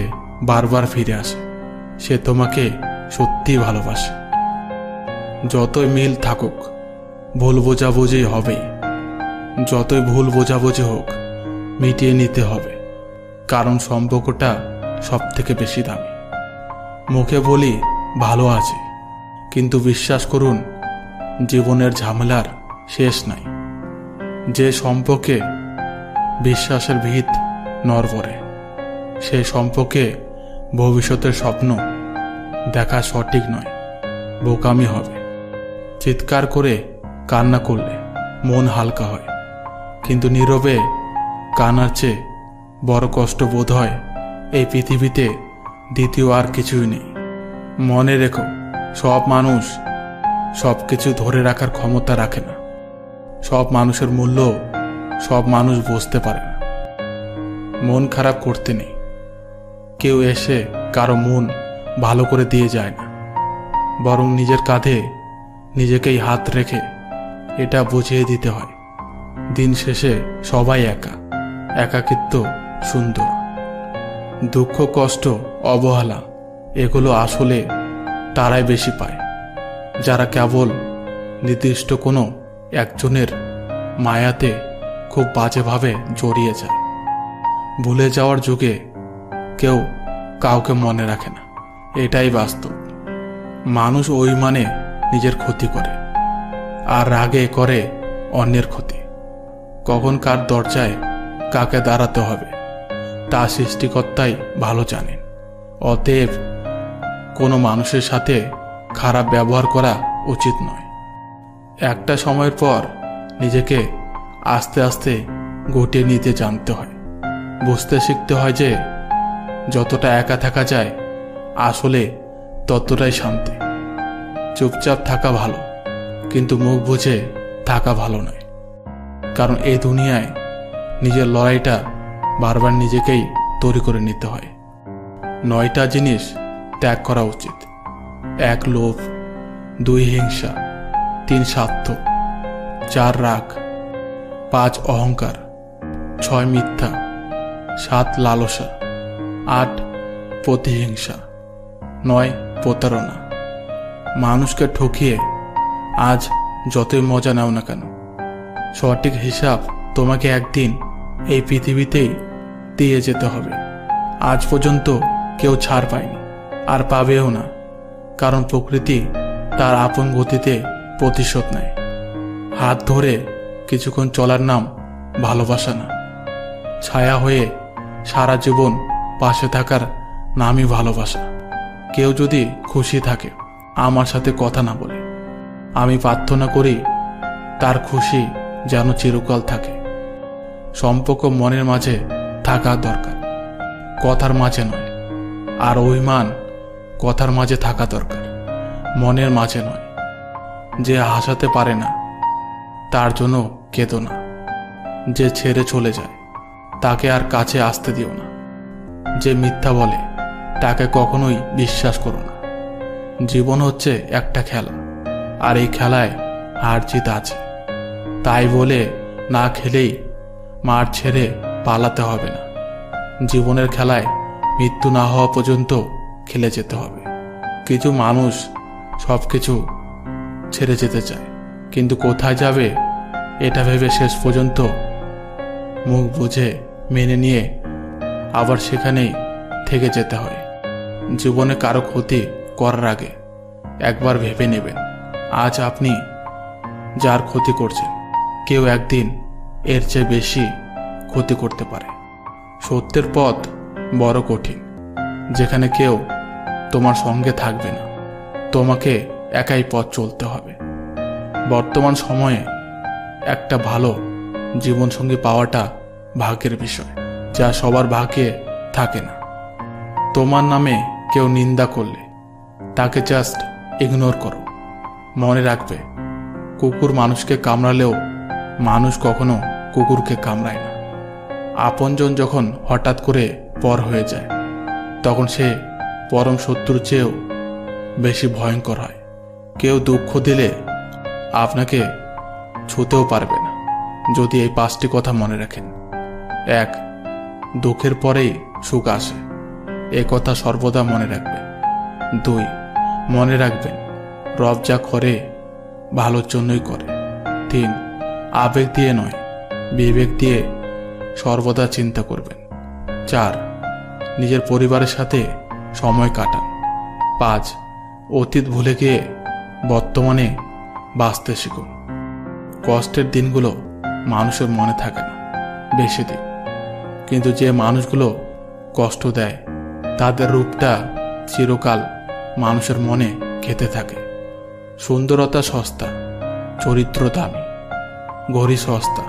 বারবার ফিরে আসে, সে তোমাকে সত্যিই ভালোবাসে। যতই মিল থাকুক, ভুল বোঝাবুঝি হবেই। যতই ভুল বোঝাবুঝি হোক, মিটিয়ে নিতে হবে, কারণ সম্পর্কটা সব থেকে বেশি দামি। মুখে বলি ভালো আছে, কিন্তু বিশ্বাস করুন জীবনের ঝামেলার শেষ নাই। যে সম্পর্কে বিশ্বাসের ভিত নড়বড়ে, সেই সম্পর্কে ভবিষ্যতের স্বপ্ন দেখা সঠিক নয়, বোকামি হবে। চিৎকার করে কান্না করলে মন হালকা হয়, কিন্তু নীরবে কান্নার চেয়ে বড় কষ্ট বোধ হয় এই পৃথিবীতে দ্বিতীয় আর কিছুই নেই। মনে রেখো, সব মানুষ সব কিছু ধরে রাখার ক্ষমতা রাখে না। সব মানুষের মূল্য সব মানুষ বুঝতে পারে না। মন খারাপ করতে নেই। কেউ এসে কারো মন ভালো করে দিয়ে যায় না, বরং নিজের কাঁধে নিজেকেই হাত রেখে এটা বুঝিয়ে দিতে হয় দিন শেষে সবাই একা। একাকিত্ব সুন্দর। দুঃখ, কষ্ট, অবহেলা এগুলো আসলে তারাই বেশি পায় যারা কেবল নির্দিষ্ট কোনো একজনের মায়াতে খুব বাজেভাবে জড়িয়ে যায়। ভুলে যাওয়ার যুগে কেউ কাউকে মনে রাখে না, এটাই বাস্তব। মানুষ ওই মানে নিজের ক্ষতি করে, আর রাগে করে অন্যের ক্ষতি। কখন কার দরজায় কাকে দাঁড়াতে হবে তা সৃষ্টিকর্তাই ভালো জানেন। অতএব কোনো মানুষের সাথে খারাপ ব্যবহার করা উচিত নয়। একটা সময়ের পর নিজেকে আস্তে আস্তে গুটিয়ে নিতে জানতে হয়। বুঝতে শিখতে হয় যে যতটা একা থাকা যায় আসলে ততটাই শান্তি। চুপচাপ থাকা ভালো, কিন্তু মুখ বুজে থাকা ভালো নয়। কারণ এই দুনিয়ায় নিজের লড়াইটা বারবার নিজেকেই তৈরি করে নিতে হয়। 9টা জিনিস ত্যাগ করা উচিত। 1 লোভ, 2 হিংসা, 3 স্বার্থ, 4 রাগ, 5 অহংকার, 6 মিথ্যা, 7 লালসা, 8 প্রতিহিংসা, 9 প্রতারণা, মানুষকে ঠকিয়ে আজ যতই মজা নাও না কেন, সঠিক হিসাব তোমাকে একদিন এই পৃথিবীতেই দিয়ে যেতে হবে। আজ পর্যন্ত কেউ ছাড় পায়নি, আর পাবেও না, কারণ প্রকৃতি তার আপন গতিতে প্রতিশোধ নেয়। হাত ধরে কিছুক্ষণ চলার নাম ভালোবাসা না, ছায়া হয়ে সারা জীবন পাশে থাকার নামই ভালোবাসা। কেউ যদি খুশি থাকে আমার সাথে কথা না বলে, আমি প্রার্থনা করি তার খুশি যেন চিরকাল থাকে। সম্পর্ক মনের মাঝে থাকা দরকার, কথার মাঝে নয়। আর অভিমান কথার মাঝে থাকা দরকার, মনের মাঝে নয়। যে হাসাতে পারে না তার জন্য কেঁদো না। যে ছেড়ে চলে যায় তাকে আর কাছে আসতে দিও না। যে মিথ্যা বলে তাকে কখনোই বিশ্বাস করো না। জীবন হচ্ছে একটা খেলা, আর এই খেলায় হার জিত আছে। তাই বলে না খেলেই মাঠ ছেড়ে পালাতে হবে না। জীবনের খেলায় মৃত্যু না হওয়া পর্যন্ত খেলে যেতে হবে। কিছু মানুষ সব কিছু ছেড়ে যেতে চায়, কিন্তু কোথায় যাবে এটা ভেবে শেষ পর্যন্ত মুখ বুঝে মেনে নিয়ে আবার সেখানেই থেকে যেতে হয়। জীবনে কারো ক্ষতি করার আগে একবার ভেবে নেবেন, আজ আপনি যার ক্ষতি করছেন কেউ একদিন এর চেয়ে বেশি ক্ষতি করতে পারে। সত্যের পথ বড় কঠিন, যেখানে কেউ তোমার সঙ্গে থাকবে না, তোমাকে একাই পথ চলতে হবে। বর্তমান সময়ে একটা ভালো জীবনসঙ্গী পাওয়াটা ভাগ্যের বিষয়, যা সবার ভাগ্যে থাকে না। তোমার নামে কেউ নিন্দা করলে তাকে জাস্ট ইগনোর করো। মনে রাখবে, কুকুর মানুষকে কামড়ালেও মানুষ কখনো কুকুরকে কামড়ায় না। আপনজন যখন হঠাৎ করে পর হয়ে যায় তখন সে পরম শত্রুর চেয়েও বেশি ভয়ঙ্কর হয়। কেউ দুঃখ দিলে আপনাকে ছুঁতেও পারবে না, যদি এই 5টি কথা মনে রাখেন। 1. দুঃখের পরেই সুখ আসে, এ কথা সর্বদা মনে রাখবেন। 2. মনে রাখবেন, রব যা করে ভালোর জন্যই করে। 3. আবেগ দিয়ে নয়, বিবেক দিয়ে সর্বদা চিন্তা করবেন। 4. নিজের পরিবারের সাথে সময় কাটান। 5. অতীত ভুলে গিয়ে বর্তমানে বাঁচতে শিখুন। কষ্টের দিনগুলো মানুষের মনে থাকে না বেশি দিন, কিন্তু যে মানুষগুলো কষ্ট দেয় তাদের রূপটা চিরকাল মানুষের মনে খেতে থাকে। সুন্দরতা সস্তা, চরিত্র দামি। ঘড়ি সস্তা,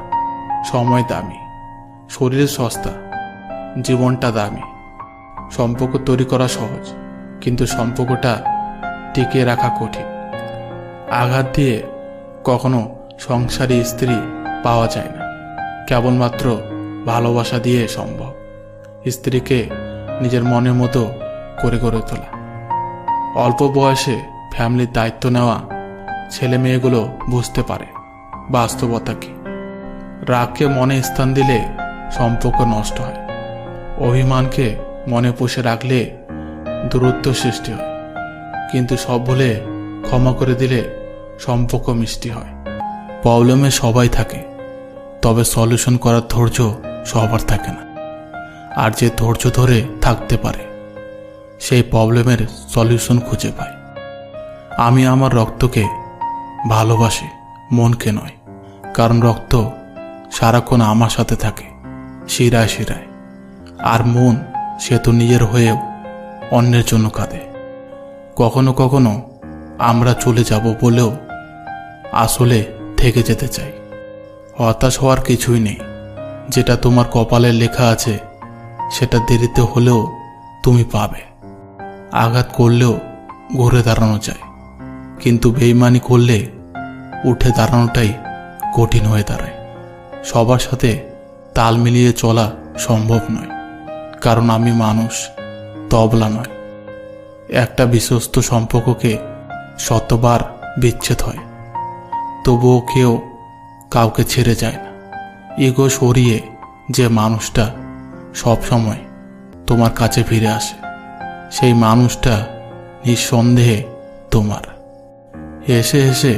সময় দামি। শরীর সস্তা, জীবনটা দামি। সম্পর্ক তৈরি করা সহজ, কিন্তু সম্পর্কটা টিকিয়ে রাখা কঠিন। আঘাত দিয়ে কখনো সংসারী স্ত্রী পাওয়া যায় না, কেবলমাত্র ভালোবাসা দিয়ে সম্ভব স্ত্রীকে নিজের মনের মতো করে গড়ে তোলা। অল্প বয়সে ফ্যামিলির দায়িত্ব নেওয়া ছেলে মেয়েগুলো বুঝতে পারে বাস্তবতা কি। রাগকে মনে স্থান দিলে সম্পর্ক নষ্ট হয়। অভিমানকে মনে পুষে রাখলে দূরত্ব সৃষ্টি হয়, কিন্তু সব ভুলে ক্ষমা করে দিলে সম্পর্ক মিষ্টি হয়। প্রবলেমে সবাই থাকে, তবে সলিউশন করার ধৈর্য সবার থাকে না। আর যে ধৈর্য ধরে থাকতে পারে সেই প্রবলেমের সলিউশন খুঁজে পায়। আমি আমার রক্তকে ভালোবাসি, মনকে নয়, কারণ রক্ত সারাক্ষণ আমার সাথে থাকে শিরায় শিরায়। আর মন সে তো নিজের হয়েও অন্যের জন্য কাঁদে। কখনো কখনো আমরা চলে যাব বলেও আসলে থেকে যেতে চাই। হতাশ হওয়ার কিছুই নেই, যেটা তোমার কপালে লেখা আছে সেটা দেরিতে হলেও তুমি পাবে। আঘাত করলেও ঘুরে দাঁড়ানো যায়, কিন্তু বেইমানি করলে উঠে দাঁড়ানোটাই কঠিন হয়ে দাঁড়ায়। সবার সাথে তাল মিলিয়ে চলা সম্ভব নয়, কারণ আমি মানুষ, তবলা নয়। একটা বিশ্বস্ত সম্পর্ককে শতবার বিচ্ছেদ হয়, তবুও কেউ কাউকে ছেড়ে যায় না। ইগো সরিয়ে যে মানুষটা সব সময় তোমার কাছে ফিরে আসে, সেই মানুষটা নিঃসন্দেহে তোমার। হেসে হেসে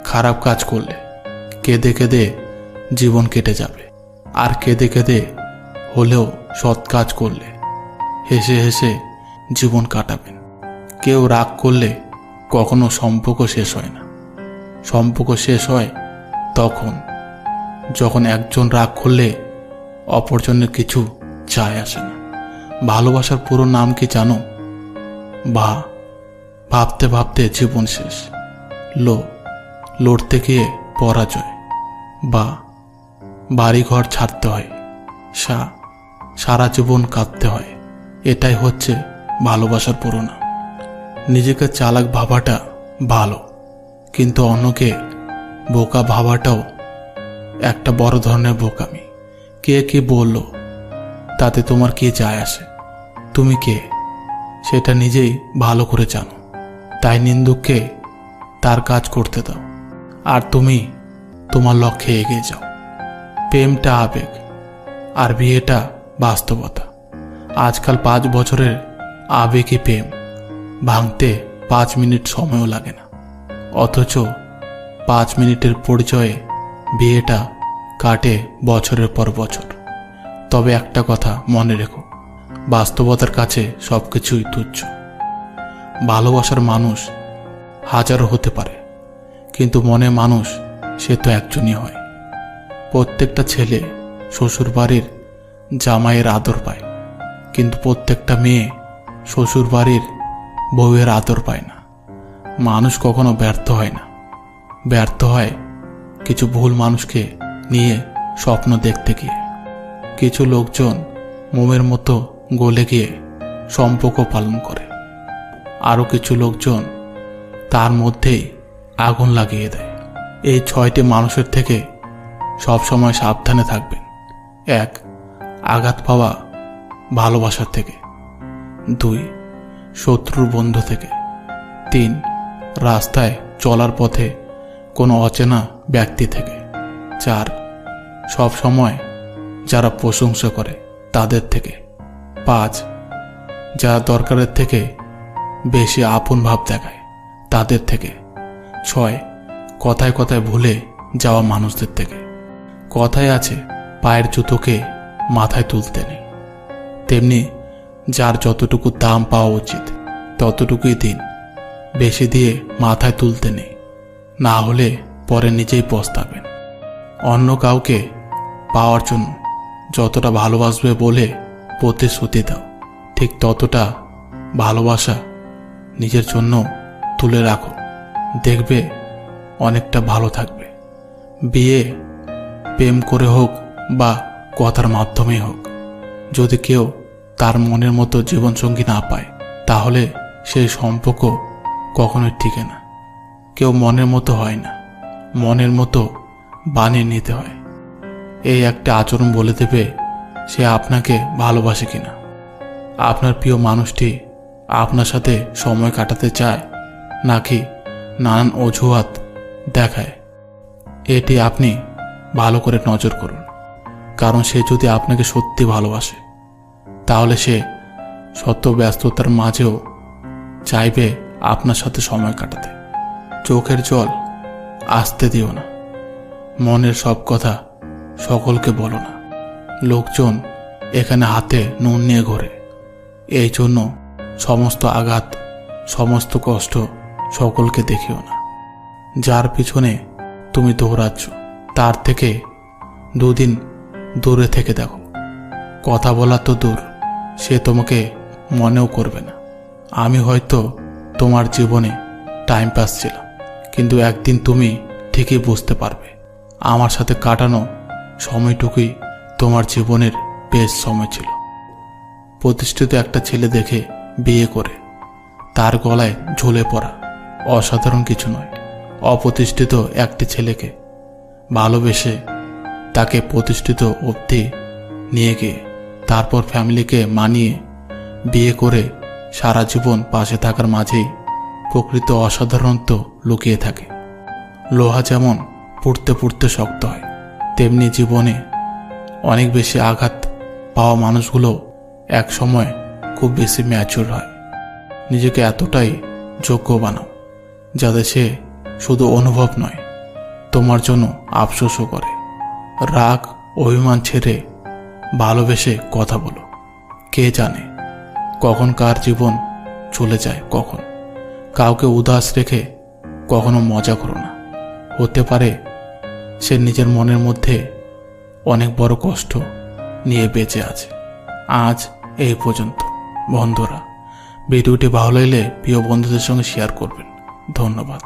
খারাপ কাজ করলে কেঁদে কেঁদে জীবন কেটে যাবে, আর কেঁদে কেঁদে হলেও সৎ কাজ করলে হেসে হেসে জীবন কাটাবেন। কেউ রাগ করলে কখনো সম্পর্ক শেষ হয় না। সম্পর্ক শেষ হয় তখন যখন একজন রাগ করলে অপরজনের কিছু যায় আসে না। ভালোবাসার পুরো নাম কি জানো? বা ভাবতে ভাবতে জীবন শেষ, লড়তে গিয়ে পরাজয়, বা বাড়িঘর ছাড়তে হয়, সারা জীবন কাঁদতে হয়। এটাই হচ্ছে ভালোবাসার পুরো নাম। নিজেকে চালাক ভাবাটা ভালো, কিন্তু অন্যকে বোকা ভাবাটাও একটা বড় ধরনের বোকামি। কে কি বলল তাতে তোমার কি যায় আসে? তুমি কে সেটা নিজেই ভালো করে জানো। তাই নিন্দুককে তার কাজ করতে দাও, আর তুমি তোমার লক্ষ্যে এগিয়ে যাও। প্রেমটা আবেগ, আর বিয়েটা বাস্তবতা। আজকাল 5 বছরের আবেগী প্রেম ভাঙতে 5 মিনিট সময়ও লাগে না, অথচ 5 মিনিটের পরিচয়ে বিয়েটা কাটে বছরের পর বছর। তবে একটা কথা মনে রেখো, বাস্তবতার কাছে সবকিছুই তুচ্ছ। ভালোবাসার মানুষ হাজারো হতে পারে, কিন্তু মনে মানুষ সে তো একজনই হয়। প্রত্যেকটা ছেলে শ্বশুর বাড়ির জামাইয়ের আদর পায়, কিন্তু প্রত্যেকটা মেয়ে শ্বশুর বাড়ির বউয়ের আদর পায় না। মানুষ কখনো ব্যর্থ হয় না, ব্যর্থ হয় কিছু ভুল মানুষকে নিয়ে স্বপ্ন দেখতে গিয়ে। কিছু লোকজন মোমের মতো গলে গিয়ে সম্পর্ক পালন করে, আরও কিছু লোকজন তার মধ্যেই আগুন লাগিয়ে দেয়। এই 6টি মানুষের থেকে সবসময় সাবধানে থাকবেন। 1. আঘাত পাওয়া ভালোবাসার থেকে। 2. শত্রুর বন্ধু থেকে। 3. রাস্তায় চলার পথে কোনো অচেনা ব্যক্তি থেকে। 4. সব সময় যারা প্রশংসা করে তাদের থেকে। 5. যারা দরকারের থেকে বেশি আপন ভাব দেখায় তাদের থেকে। 6. কথায় কথায় ভুলে যাওয়া মানুষদের থেকে। কথায় আছে, পায়ের জুতোকে মাথায় তুলতে নেই। তেমনি যার যতটুকু দাম পাওয়া উচিত ততটুকুই দিন, বেশি দিয়ে মাথায় তুলতে নেই, না হলে পরে নিজেই পস্তাবেন। অন্য কাউকে পাওয়ার জন্য যতটা ভালোবাসবে বলে প্রতিশ্রুতি দাও, ঠিক ততটা ভালোবাসা নিজের জন্য তুলে রাখো, দেখবে অনেকটা ভালো থাকবে। বিয়ে প্রেম করে হোক বা কথার মাধ্যমেই হোক, যদি কেউ তার মনের মতো জীবনসঙ্গী না পায় তাহলে সেই সম্পর্ক কখনোই টিকে না। কেউ মনের মতো হয় না, মনের মতো বানিয়ে নিতে হয়। এই একটা আচরণ বলে দেবে সে আপনাকে ভালোবাসে কিনা। আপনার প্রিয় মানুষটি আপনার সাথে সময় কাটাতে চায় নাকি নানান অজুহাত দেখায়, এটি আপনি ভালো করে নজর করুন। কারণ সে যদি আপনাকে সত্যি ভালোবাসে তাহলে সে শত ব্যস্ততার মাঝেও চাইবে আপনার সাথে সময় কাটাতে। চোখের জল আসতে দিও না, মনের সব কথা সকলকে বলো না। লোকজন এখানে হাতে নুন নিয়ে ঘোরে, এই জন্য সমস্ত আঘাত সমস্ত কষ্ট সকলকে দেখিও না। যার পিছনে তুমি দৌড়াচ্ছ তার থেকে 2 দিন দূরে থেকে দেখো। কথা বলা তো দূর, সে তোমাকে মনেও করবে না। আমি হয়তো তোমার জীবনে টাইম পাস ছিলাম, কিন্তু একদিন তুমি ঠিকই বুঝতে পারবে আমার সাথে কাটানো সময়টুকুই তোমার জীবনের বেস্ট সময় ছিল। প্রতিষ্ঠিত একটা ছেলে দেখে বিয়ে করে তার গলায় ঝুলে পড়া অসাধারণ কিছু নয়। অপ্রতিষ্ঠিত একটি ছেলেকে ভালোবেসে তাকে প্রতিষ্ঠিত অবধি নিয়ে গিয়ে তারপর ফ্যামিলিকে মানিয়ে বিয়ে করে সারা জীবন পাশে থাকার মাঝেই প্রকৃত অসাধারণত্ব লুকিয়ে থাকে। লোহা যেমন পুড়তে পুড়তে শক্ত হয়, তেমনি জীবনে অনেক বেশি আঘাত পাওয়া মানুষগুলো এক সময় খুব বেশি ম্যাচিউর হয়। নিজেকে এতটাই যোগ্য বানাও যাতে সে শুধু অনুভব নয়, তোমার জন্য আফসোসও করে। রাগ অভিমান ছেড়ে ভালোবেসে কথা বলো। কে জানে কখন কার জীবন চলে যায়। কখন কাউকে উদাস রেখে কখনো মজা করো না। হতে পারে সে নিজের মনের মধ্যে অনেক বড় কষ্ট নিয়ে বেঁচে আছে। আজ এই পর্যন্ত। বন্ধুরা, ভিডিওটি ভালো লাগলে প্রিয় বন্ধুদের সঙ্গে শেয়ার করবেন। ধন্যবাদ।